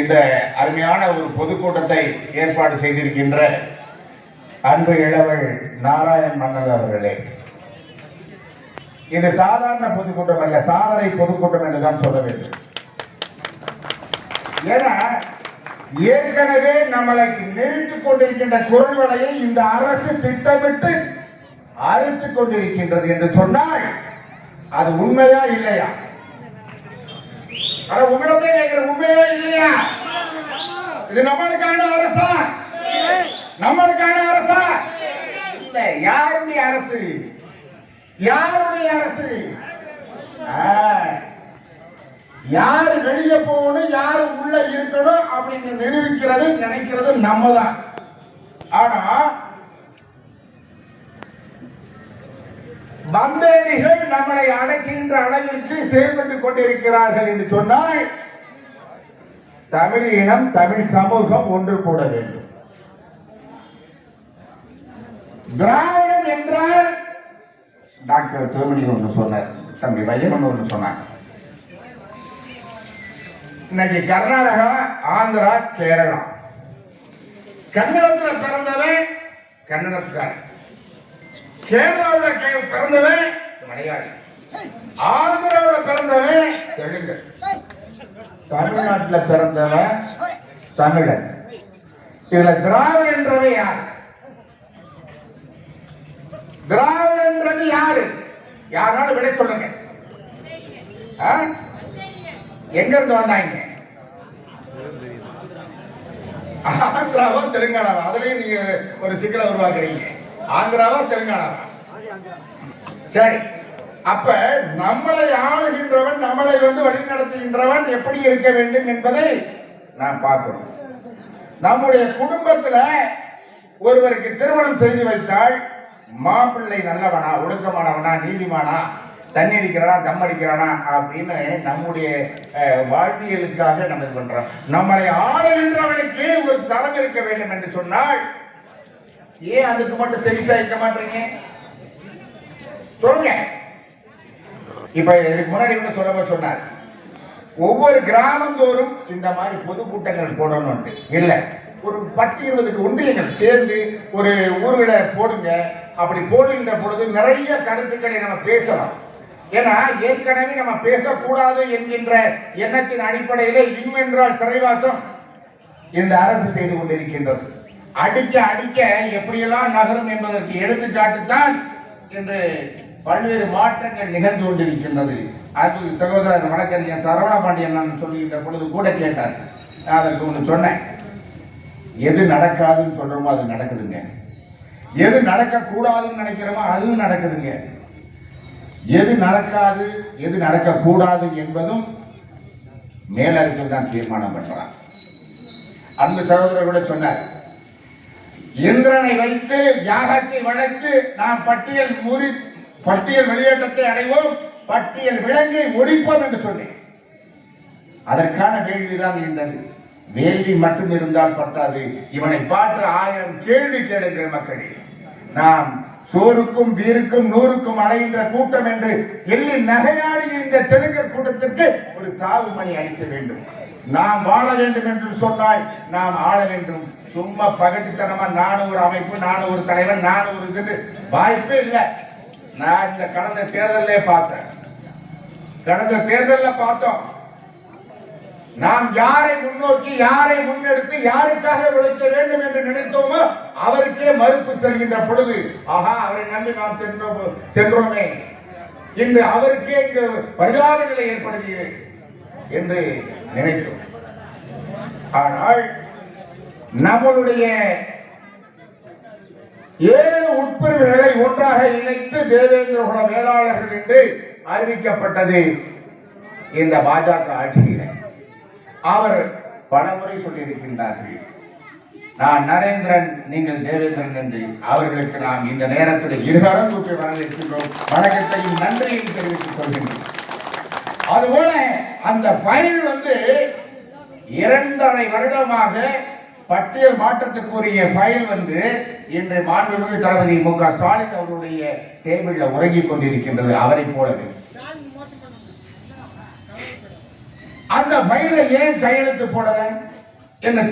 இந்த அருமையான ஒரு பொதுக்கூட்டத்தை ஏற்பாடு செய்திருக்கின்ற அன்பு இளவல் நாராயண் மன்னல் அவர்களே, இது சாதாரண பொதுக்கூட்டம் அல்ல, சாதனை பொதுக்கூட்டம் என்றுதான் சொல்ல வேண்டும். ஏன்னா ஏற்கனவே நம்மளை நிறுத்திக் கொண்டிருக்கின்ற குரல் வலையை இந்த அரசு திட்டமிட்டு அறுத்துக் கொண்டிருக்கின்றது என்று சொன்னால் அது உண்மையா இல்லையா? உங்களத்தை கேட்கிற உண்மையா இல்லையா? இது நம்மளுக்கான அரசா? நம்மளுக்கான அரசா இல்ல. யாருடைய அரசு? யாருடைய அரசு? யாரு வெளியே போகணும், யாரு உள்ள இருக்கணும் அப்படின்னு நிரூபிக்கிறது நினைக்கிறது நம்ம தான். ஆனா வந்தேரிகள் நம்மளை அடக்கின்ற அளவிற்கு செயல்பட்டுக் கொண்டிருக்கிறார்கள் என்று சொன்னால் தமிழ் இனம், தமிழ் சமூகம் ஒன்று கூட வேண்டும். திராவிடம் என்றால் டாக்டர் சிவமணி ஒன்று சொன்னார், தம்பி வையமன் ஒன்று சொன்னார். இன்னைக்கு கர்நாடகா, ஆந்திரா, கேரளா, கன்னடத்தில் பிறந்தவன் கன்னடத்துக்காரன், கேரளாவில் பிறந்தவன் மலையாளி, ஆந்திராவில் பிறந்தவன் தெலுங்கு, தமிழ்நாட்டில் பிறந்தவன் தமிழன். இதுல திராவிட என்றவை யார்? திராவிட என்றது யாரு? யாராலும் விட சொல்லுங்க. எங்க இருந்து வந்தாங்க? ஆந்திராவோ தெலுங்கானாவோ? அதுலயும் நீங்க ஒரு சிக்கலை உருவாக்குறீங்க. ஆந்திராவா தெலுங்கானாவா? சரி, அப்ப நம்மளை ஆளுகின்றவன், நம்மளை வழிநடத்துகின்றவன் எப்படி இருக்க வேண்டும் என்பதை நான் பார்க்கிறோம். நம்முடைய குடும்பத்துல ஒருவருக்கு திருமணம் செய்து வைத்தால் மாப்பிள்ளை நல்லவனா, ஒழுக்கமானவனா, நீதிமானா, தண்ணி அடிக்கிறானா, தம் அடிக்கிறானா அப்படின்னு நம்முடைய வாழ்வியலுக்காக நம்ம இது பண்றோம். நம்மளை ஆளுகின்றவனுக்கு ஒரு தரம் இருக்க வேண்டும் என்று சொன்னால் ஏன் அதுக்கு மட்டும் செவிசாய்க்க மாட்டீங்க? சொல்லுங்க. இப்ப இதுக்கு முன்னாடி கூட சொல்ல சொன்னார், ஒவ்வொரு கிராமந்தோறும் இந்த மாதிரி பொதுக்கூட்டங்கள் போடணும் இல்ல, ஒரு 10-20 ஒன்றியங்கள் சேர்ந்து ஒரு ஊர்களை போடுங்க. அப்படி போடுகின்ற பொழுது நிறைய கருத்துக்களை நம்ம பேசலாம். ஏன்னா ஏற்கனவே நம்ம பேசக்கூடாது என்கின்ற எண்ணத்தின் அடிப்படையிலே இன்னென்றால் சிறைவாசம் இந்த அரசு செய்து கொண்டிருக்கின்றது. அடிக்க அடிக்க எப்படியெல்லாம் நகரும் என்பதற்கு எடுத்துக்காட்டுத்தான் இன்று பல்வேறு மாற்றங்கள் நிகழ்ந்து கொண்டிருக்கின்றது. அது சகோதரர் வழக்கறிஞர் சரவண பாண்டியன் நான் சொல்லுகின்ற பொழுது கூட கேட்டார். நான் அதற்கு ஒன்று சொன்னேன், எது நடக்காதுன்னு சொல்றோமோ அது நடக்குதுங்க, எது நடக்கக்கூடாதுன்னு நினைக்கிறோமோ அதுவும் நடக்குதுங்க. எது நடக்காது எது நடக்கக்கூடாது என்பதும் மேலரசு தான் தீர்மானம் பண்றான். அன்பு சகோதரர் கூட சொன்னார், இந்திரனை வைத்து யாகத்தை வளர்த்து நாம் பட்டியல் வெளியேற்றத்தை அடைவோம், பட்டியல் விலங்கை ஒழிப்போம் என்று சொன்னேன். அதற்கான வேள்விதான் இருந்தது. வேள்வி மட்டும் இருந்தால் பட்டாது, இவனை பார்த்து 1000 கேள்வி கேளுகிற மக்களே. நாம் சோறுக்கும் வீருக்கும் 100க்கும் அலைகின்ற கூட்டம் என்று எள்ளி நகையாடிய இந்த தெலுங்கு கூட்டத்திற்கு ஒரு சாவு மணி அளிக்க வேண்டும். நாம் வாழ வேண்டும் என்று சொன்னால் நாம் ஆள வேண்டும். சும்மா பகட்டுத்தனமா நானும் ஒரு அமைப்பு, நானும் ஒரு தலைவன், நானும் ஒரு இது வாய்ப்பே இல்லை. நான் இந்த கடந்த தேர்தலே பார்த்தேன், கடந்த தேர்தலில் பார்த்தோம். நாம் யாரை முன்னோக்கி, யாரை முன்னெடுத்து, யாருக்காக உழைக்க வேண்டும் என்று நினைத்தோமோ அவருக்கே மறுப்பு செல்கின்ற பொழுது, ஆஹா அவரை நம்பி நாம் சென்றோமே, இன்று அவருக்கே இங்கு பரிதாப நிலை ஏற்படுகிறது என்று நினைத்தோம். ஆனால் நம்மளுடைய 7 உட்பிரிவுகளை ஒன்றாக இணைத்து தேவேந்திர குல வேளாளர்கள் என்று அறிவிக்கப்பட்டது இந்த பாஜக ஆட்சியில். அவர் பல முறை சொல்லியிருக்கின்றார்கள், நான் நரேந்திரன், நீங்கள் தேவேந்திரன் என்று. அவர்களுக்கு நாம் இந்த நேரத்தில் இருகரம் தூக்கி வரவேற்கின்றோம், வணக்கத்தையும் நன்றியையும் தெரிவித்துக் கொள்கின்றோம். அதுபோல அந்த ஃபைல் 2.5 வருடமாக பட்டியல் மாற்றத்துக்குரிய ஃபைல் இன்று மாண்புமிகு தளபதி மு.க. ஸ்டாலின் அவருடைய டேபிளில் உறங்கிக் கொண்டிருக்கின்றது. அவரை போலவே அந்த ஃபைல ஏன் கையெழுத்து போடல? என்ன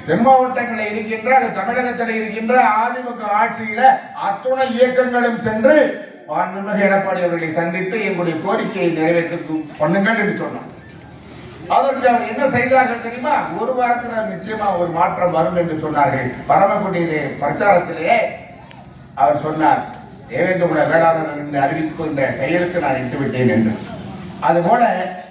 தென் மாவட்டங்களில் இருக்கின்ற தமிழகத்தில் இருக்கின்ற அதிமுக ஆட்சியில அத்துணை இயக்கங்களும் சென்று மாண்புமிகு எடப்பாடி அவர்களை சந்தித்து எங்களுடைய கோரிக்கையை நிறைவேற்ற பண்ணுங்கள் என்று சொன்னார். அதற்கு அவர் என்ன செய்தார்கள் தெரியுமா? ஒரு வாரத்தில் நிச்சயமா ஒரு மாற்றம் வரும் என்று சொன்னார்கள். பரமக்குடியிலே பிரச்சாரத்திலே அவர் சொன்னார், தேவேந்திர வேளாளர் என்று அறிவித்துக் கையெழுத்து நான் இட்டு விட்டேன் என்று. அதுபோல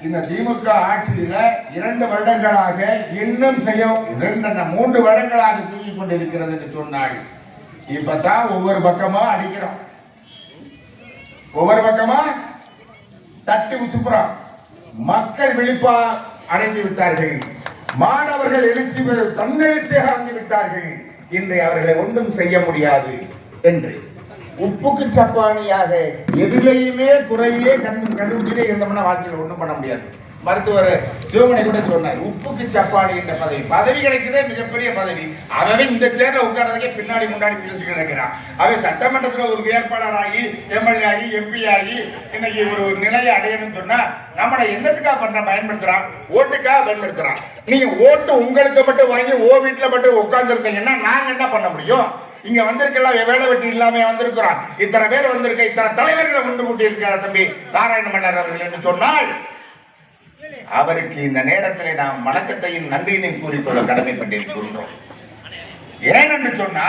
இந்த திமுக ஆட்சியில 2 வருடங்களாக இன்னும் 3 வருடங்களாக தூங்கிக் கொண்டிருக்கிறது என்று சொன்னாள். இப்பதான் ஒவ்வொரு பக்கமா அடிக்கிறோம், ஒவ்வொரு பக்கமா தட்டி உசுப்புறோம். மக்கள் விழிப்பா அடைந்து விட்டார்கள், மாணவர்கள் தன்னெழுச்சியாக வந்து விட்டார்கள். இன்று அவர்களை ஒன்றும் செய்ய முடியாது என்று உப்புக்கு சப்பானியாக எதிலையுமே குறையிலே கண்டுபிடிச்சிட்டே இருந்தோம்னா வாழ்க்கையில் ஒன்றும் பண்ண முடியாது. மருத்துவர் சிவமணி கூட சொன்னார், உப்புக்கு சப்பானி என்ற பதவி கிடைக்குதே மிகப்பெரிய பதவி. அவன் இந்த சேர்ல உட்கார்றதுக்கே பின்னாடி முன்னாடி இழுத்து கிடக்கிறான். அவன் சட்டமன்றத்தில் ஒரு வேட்பாளர் ஆகி எம்எல்ஏ ஆகி எம்பி ஆகி இன்னைக்கு ஒரு நிலையை அடையணும்னு சொன்னா நம்மளை என்னத்துக்காக பயன்படுத்துறான்? ஓட்டுக்காக பயன்படுத்துறான். நீங்க ஓட்டு உங்களுக்கு மட்டும் வாங்கி வீட்டுல மட்டும் உட்கார்ந்து இருந்தீங்கன்னா நாங்க என்ன பண்ண முடியும்? இங்க வந்திருக்கலாம் வேலை வெட்டி இல்லாம வந்திருக்கிறான். இத்தனை பேர் வந்திருக்க, இத்தனை தலைவர்களை கொண்டு கூட்டி இருக்கிறார் தம்பி நாராயண மன்னர் அவர்கள் என்று சொன்னால் அவருக்கு இந்த நேரத்தில் நாம் வணக்கத்தையும் நன்றியினையும் கூறிக்கொள்ள கடமைப்பட்டிருக்கின்றோம். ஏனென்று சொன்னா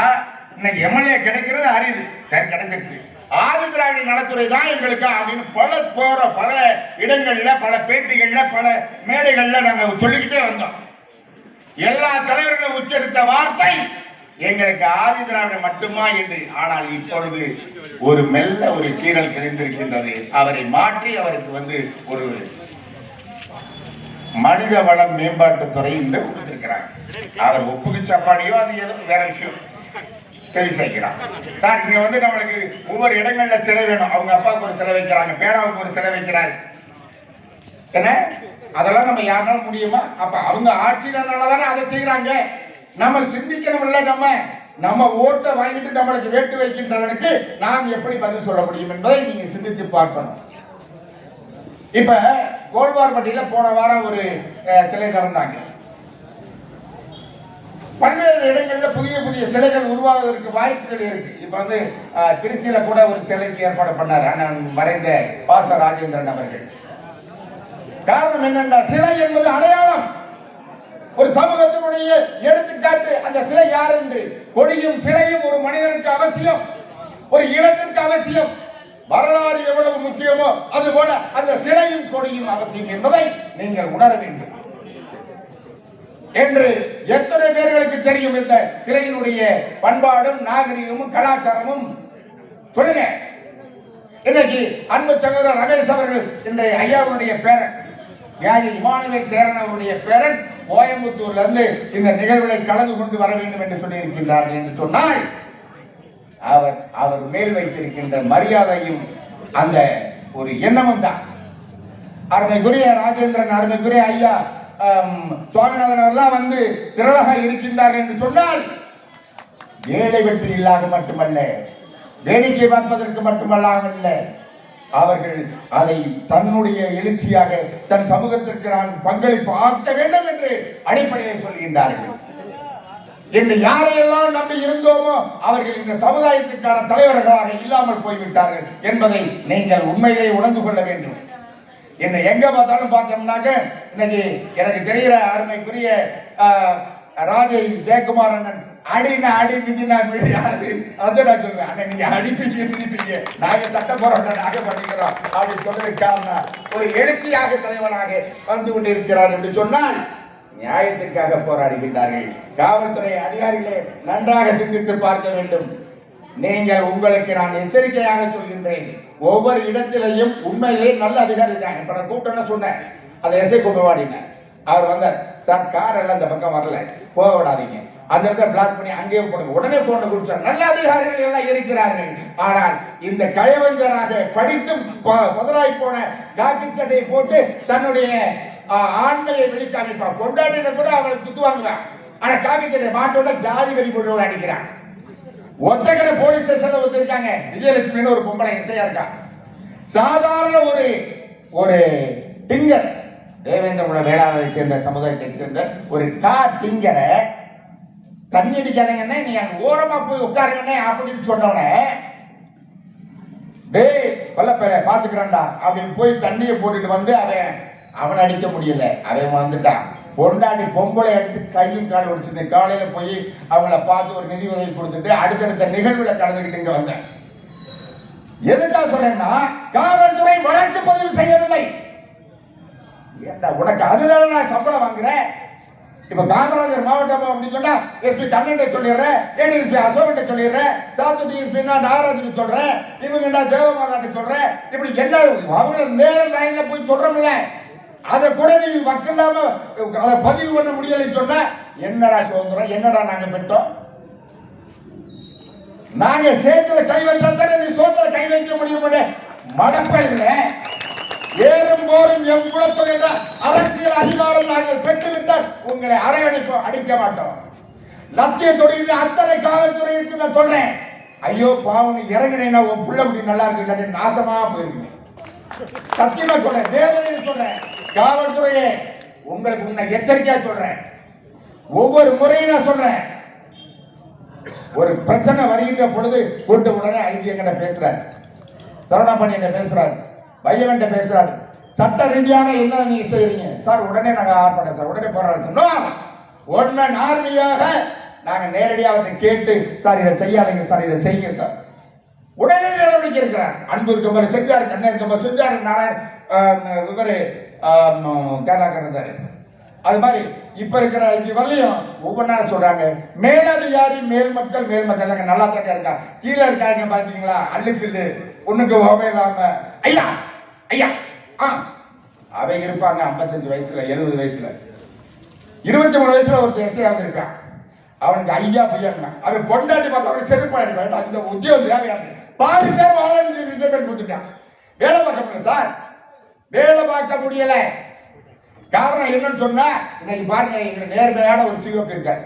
இன்னைக்கு எம்எல்ஏ கிடைக்கிறது அரிது, சரி கிடைச்சிருச்சு. ஆதிதிராவிட நலத்துறை தான் எங்களுக்கு அப்படின்னு பல இடங்கள்ல பல பேட்டிகள்ல பல மேடைகள்ல நாங்க சொல்லிக்கிட்டே வந்தோம். எல்லா தலைவர்களும் உச்சரித்த வார்த்தை எங்களுக்கு ஆதி திராவிடம் மட்டுமா என்று. ஆனால் இப்பொழுது ஒரு மெல்ல ஒரு கீறல் கிழிந்திருக்கின்றது. அவரை மாற்றி அவருக்கு ஒரு மனித வளம் மேம்பாட்டுத்துறை என்று கொடுத்திருக்கிறாங்க. அவர் ஒப்புக்கு சப்பாடியோ அது எதுவும் வேற விஷயம் சரி செய்கிறார். சார் இங்க நம்மளுக்கு ஒவ்வொரு இடங்கள்ல சிலை வேணும். அவங்க அப்பாவுக்கு ஒரு சிலை வைக்கிறாங்க, பேராவுக்கு ஒரு சிலை வைக்கிறாரு. என்ன அதெல்லாம் நம்ம யாருனாலும் முடியுமா? அப்ப அவங்க ஆட்சியினாலதானே அதை செய்யறாங்க. நம்ம சிந்திக்கணும்ல, நம்ம ஓட்டை வாங்கிட்டு நம்மளுக்கு வேட்டு வைக்கின்றவனுக்கு நாம் எப்படி பதில் சொல்ல முடியும் என்பதை நீங்க சிந்தித்து பார்க்கணும். இப்ப கோல்வார்பட்டியில போன வாரம் ஒரு சிலை திறந்தாங்க. பல்வேறு இடங்கள்ல புதிய புதிய சிலைகள் உருவாவதற்கு வாய்ப்புகள் இருக்கு. இப்ப திருச்சியில கூட ஒரு சிலைக்கு ஏற்பாடு பண்ணார் அண்ணன் மறைந்த பாச ராஜேந்திரன் அவர்கள். காரணம் என்னென்ன, சிலை என்பது அடையாளம், ஒரு சமூகத்தினுடைய எடுத்துக்காட்டு. அந்த சிலை யார் என்று, கொடியும் சிலையும் ஒரு மனிதனுக்கு அவசியம், ஒரு இடத்திற்கு அவசியம். வரலாறு எவ்வளவு முக்கியமோ அதுபோல அந்த சிலையும் கொடியும் அவசியம் என்பதை நீங்கள் உணர வேண்டும் என்று எத்தனை பேர்களுக்கு தெரியும்? இந்த சிலையினுடைய பண்பாடும் நாகரிகமும் கலாச்சாரமும் சொல்லுங்க. இன்னைக்கு அன்பு சகோதரர் ரமேஷ் அவர்கள் இந்த ஐயாவுடைய பேரன் இமானுவேல் சேரன் அவருடைய பேரன் கோயம்புத்தூர்ல இருந்து இந்த நிகழ்வுகளை கலந்து கொண்டு வர வேண்டும் என்று சொல்லி இருக்கின்றார்கள் என்று சொன்னால் அவர் மேல் வைத்திருக்கின்ற மரியாதையும் அந்த ஒரு எண்ணமும் தான். அருமைக்குரிய ராஜேந்திரன், அருமைக்குரிய ஐயா சுவாமிநாதன் அவரெல்லாம் திரளாக இருக்கின்றார்கள் என்று சொன்னால் ஏழை வெற்றி இல்லாத மட்டுமல்ல, வேடிக்கை பார்ப்பதற்கு மட்டுமல்லாமல் அவர்கள் அதை தன்னுடைய எழுச்சியாக தன் சமூகத்திற்கு நான் பங்களிப்பு ஆக்க வேண்டும் என்று அடிப்படையை சொல்கின்றார்கள். இன்று யாரையெல்லாம் நம்பி இருந்தோமோ அவர்கள் இந்த சமுதாயத்திற்கான தலைவர்களாக இல்லாமல் போய்விட்டார்கள் என்பதை நீங்கள் உண்மையிலே உணர்ந்து கொள்ள வேண்டும். இன்று எங்க பார்த்தாலும் பார்த்தோம்னாக்க இன்னைக்கு எனக்கு தெரிகிற அருமைக்குரிய ராஜை ஜெயக்குமார் அண்ணன் அடி மிஞ்சினா அதான் சொல்லுவேன். அண்ணன் நீங்க அடிப்பீங்க, நாங்க சட்ட போராட்டம் நாங்க பண்ணிக்கிறோம் அப்படின்னு சொல்றதுக்கு காரணம் ஒரு எழுச்சியாக தலைவராக வந்து கொண்டிருக்கிறார் என்று சொன்னால் நியாயத்திற்காக போராடுகின்றார்கள். காவல்துறை அதிகாரிகளே நன்றாக சிந்தித்து பார்க்க வேண்டும். நீங்கள் உங்களுக்கு நான் எச்சரிக்கையாக சொல்கின்றேன், ஒவ்வொரு இடத்திலையும் உண்மையிலே நல்ல அதிகாரி தான். இப்ப நான் கூட்டம் சொன்னேன், அதை எஸ்ஐ கும்பவாடினேன். அவர் வந்தார், சார் கார் எல்லாம் இந்த பக்கம் வரல, போக விடாதீங்க, அந்த இடத்துல பிளாக் பண்ணி அங்கேயே போடுங்க, உடனே போன கொடுத்தார். நல்ல அதிகாரிகள் எல்லாம் இருக்கிறார்கள். ஆனால் இந்த கயவஞ்சராக படித்தும் முதலாய் போன காக்கி சட்டையை போட்டு தன்னுடைய ஆண்மையை வெளிக்காமிப்பான். கொண்டாடின கூட அவரை குத்துவாங்க. ஆனா காக்கி சட்டை மாட்டோட ஜாதி வெறி போட்டு அடிக்கிறான். ஒத்தக்கரை போலீஸ் ஸ்டேஷன்ல வந்திருக்காங்க. விஜயலட்சுமின்னு ஒரு பொம்பளை எஸ்ஐயா இருக்கா. சாதாரண ஒரு டிங்கர் தேவேந்திரகுல வேளாளரை சேர்ந்த சமுதாயத்தை சேர்ந்த ஒரு திங்கரை தண்ணி அடிக்காதங்கன்னே நீ அங்க ஓரமா போய் உட்காருங்கன்னே அப்படின்னு சொன்னோன்னே, டேய் கொல்லப்பேர பாத்துக்கிறான்டா அப்படின்னு போய் தண்ணியை போட்டுட்டு வந்து அவன் அடிக்க முடியல. அவன் வந்துட்டான். பொண்டாடி பொம்பளை எடுத்து கையும் கால் ஒடிச்சிருந்தேன். காலையில போய் அவங்கள பார்த்து ஒரு நிதி உதவி கொடுத்துட்டு அடுத்தடுத்த நிகழ்வுல கலந்துக்கிட்டு இங்க வந்தேன். எதுக்காக சொல்றேன்னா, காவல்துறை வழக்கு பதிவு செய்யவில்லை. உனக்கு அதுதான் நான் சம்பளம் வாங்குறேன். இப்ப காமராஜர் மாவட்டம் அப்படின்னு சொன்னா எஸ்பி கண்ணன் சொல்லிடுறேன், ஏடிஎஸ்பி அசோகன் சொல்லிடுறேன், சாத்து டிஎஸ்பி நாகராஜன் சொல்றேன், இவங்க தேவமாதாட்ட சொல்றேன். இப்படி என்ன அவங்க நேர லைன்ல போய் சொல்றோம்ல, அதை கூட நீ மக்கள் இல்லாம அதை பதிவு பண்ண முடியலன்னு சொன்ன என்னடா சுதந்திரம், என்னடா நாங்க பெற்றோம்? நாங்க சேத்துல கை வச்சா தானே நீ சோத்துல கை வைக்க முடியும். மடப்பையில ஏறும் போரும் எம் குலத்தொகை அரசியல் அதிகாரம் நாங்கள் பெற்றுவிட்டால் உங்களை அரவணைப்போம், அடிக்க மாட்டோம். லத்திய தொழில் அத்தனை காவல்துறைக்கு நான் சொல்றேன், ஐயோ பாவம் இறங்கினேன்னா உன் புள்ள குட்டி நல்லா இருக்கு, நாசமா போயிருக்கு. சத்தியமா சொல்றேன், வேதனை சொல்றேன். காவல்துறையே உங்களுக்கு உன்னை எச்சரிக்கையா சொல்றேன். ஒவ்வொரு முறையும் நான் சொல்றேன், ஒரு பிரச்சனை வருகின்ற பொழுது கூட்ட உடனே ஐஜி எங்கிட்ட பேசுறாரு, சரவணாமணி என்ன பேசுறாரு, பையவன்ட்ட பேசுறாரு, சட்ட ரீதியான என்ன நீங்க செய்யறீங்க சார்? உடனே நாங்க ஆர்ப்பாட்டம் சார், உடனே போராட்டம். உடனே ஆர்மியாக நாங்க நேரடியாக அவரை கேட்டு சார் இதை செய்யாதீங்க சார், இதை செய்யுங்க சார். உடனே நடவடிக்கை இருக்கிறார். அன்பு கம்பர் செஞ்சாரு, கண்ணன் கம்பர் செஞ்சாரு, நாராயண் இவரு கேரளாக்காரர். அது மாதிரி இப்ப இருக்கிற வரலையும் ஒவ்வொன்றா சொல்றாங்க, மேலதிகாரி மேல் மக்கள் தாங்க நல்லா தாங்க இருக்கா, கீழே இருக்காங்க பாத்தீங்களா அள்ளிச்சில்லு ஒண்ணுக்கு இல்லாம ஐயா ஐயா அவை இருப்பாங்க 55 வயசுல 70 வயசுல 23 வயசுல ஒரு எஸ்ஐ வந்திருக்கான். அவனுக்கு ஐயா பையன் அவன் பொண்டாட்டி பார்த்தா அவனுக்கு செருப்பா இருப்பான். அந்த உத்தியோகம் தேவையான பாதி பேர் வாழ கொடுத்துட்டான். வேலை பார்க்க முடியல சார், வேலை பார்க்க முடியல. காரணம் என்னன்னு சொன்னா, இன்னைக்கு பாருங்க எங்க நேர்மையான ஒரு சிஓக்கு இருக்காரு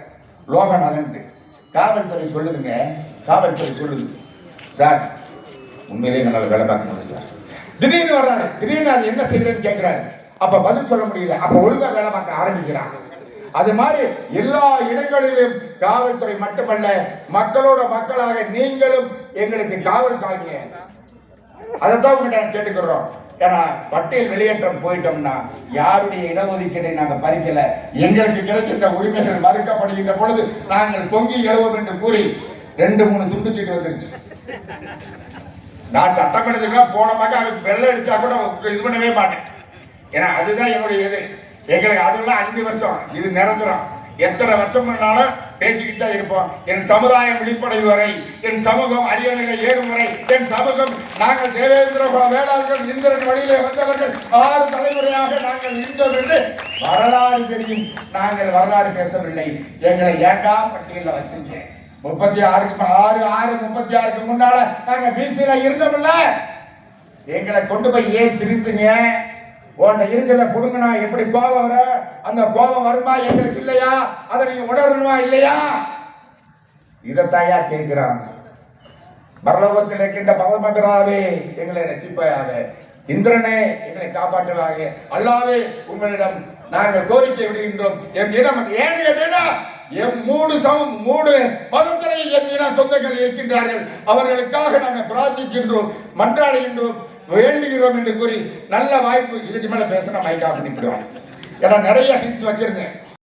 லோகநாதன். காவல்துறை சொல்லுதுங்க, காவல்துறை சொல்லுது சார் உண்மையிலேயே எங்களால் வேலை பார்க்க முடியும் சார். திடீர்னு வர்றாரு, திடீர்னு அது என்ன செய்யறேன்னு கேட்கிறாரு. அப்ப பதில் சொல்ல முடியல, அப்ப ஒழுங்கா வேலை பார்க்க ஆரம்பிக்கிறாங்க. அது மாதிரி எல்லா இடங்களிலும் காவல்துறை மட்டுமல்ல, மக்களோட மக்களாக நீங்களும் எங்களுக்கு காவல் காங்க. அதைத்தான் உங்ககிட்ட கேட்டுக்கிறோம். ஏன்னா பட்டியல் வெளியேற்றம் போயிட்டோம்னா யாருடைய இடஒதுக்கீட்டை நாங்க பறிக்கல, எங்களுக்கு கிடைக்கின்ற உரிமைகள் மறுக்கப்படுகின்ற பொழுது நாங்கள் பொங்கி எழுவோம் என்று கூறி 2-3 துண்டு சீட்டு வந்துருச்சு. நான் சட்டமன்றத்துக்கு போன மாதிரி அவருக்கு வெள்ளை அடிச்சா கூட இது பண்ணவே மாட்டேன். ஏன்னா அதுதான் என்னுடைய இது. எங்களுக்கு அதெல்லாம் 5 வருஷம், இது நிரந்தரம். எத்தனை வருஷம் பண்ணாலும் பேசிக்கிட்டு தான் இருப்போம். என் சமுதாயம் விழிப்படை வரை, என் சமூகம் அரியணை ஏறும் வரை, என் சமூகம் நாங்கள் தேவேந்திர வேளாளர்கள் இந்திரன் வழியிலே வந்தவர்கள் 6 தலைமுறையாக நாங்கள் இருந்தோம் என்று வரலாறு தெரியும். நாங்கள் வரலாறு பேசவில்லை. எங்களை ஏண்டா பட்டியலில் வச்சிருக்க 36க்கு முன்னால நாங்க பிசில இருந்தோம்ல, எங்களை கொண்டு போய் ஏன் திரிச்சுங்க? உன்னை இருக்கிறத புடுங்கினா எப்படி கோபம் வர, அந்த கோபம் வருமா எங்களுக்கு இல்லையா? அதை நீங்க உணரணுமா இல்லையா? இதைத்தாயா கேட்கிறாங்க. பரலோகத்தில் இருக்கின்ற பரமபிதாவே எங்களை ரட்சிப்பாயாக, இந்திரனே எங்களை காப்பாற்றுவாங்க, அல்லாவே உங்களிடம் நாங்கள் கோரிக்கை விடுகின்றோம். என் இடம் ஏன் கேட்டா எம் 3 மதத்திலே என் இன சொந்தங்கள் இருக்கின்றார்கள், அவர்களுக்காக நாங்கள் பிரார்த்திக்கின்றோம், மன்றாடுகின்றோம், வேண்டுகிறோம் என்று கூறி நல்ல வாய்ப்பு. இதுக்கு மேல பேசினா மைக் ஆஃப் பண்ணிவிடுவாங்க. ஏன்னா நிறைய ஹிண்ட்ஸ் வச்சிருந்தேன்.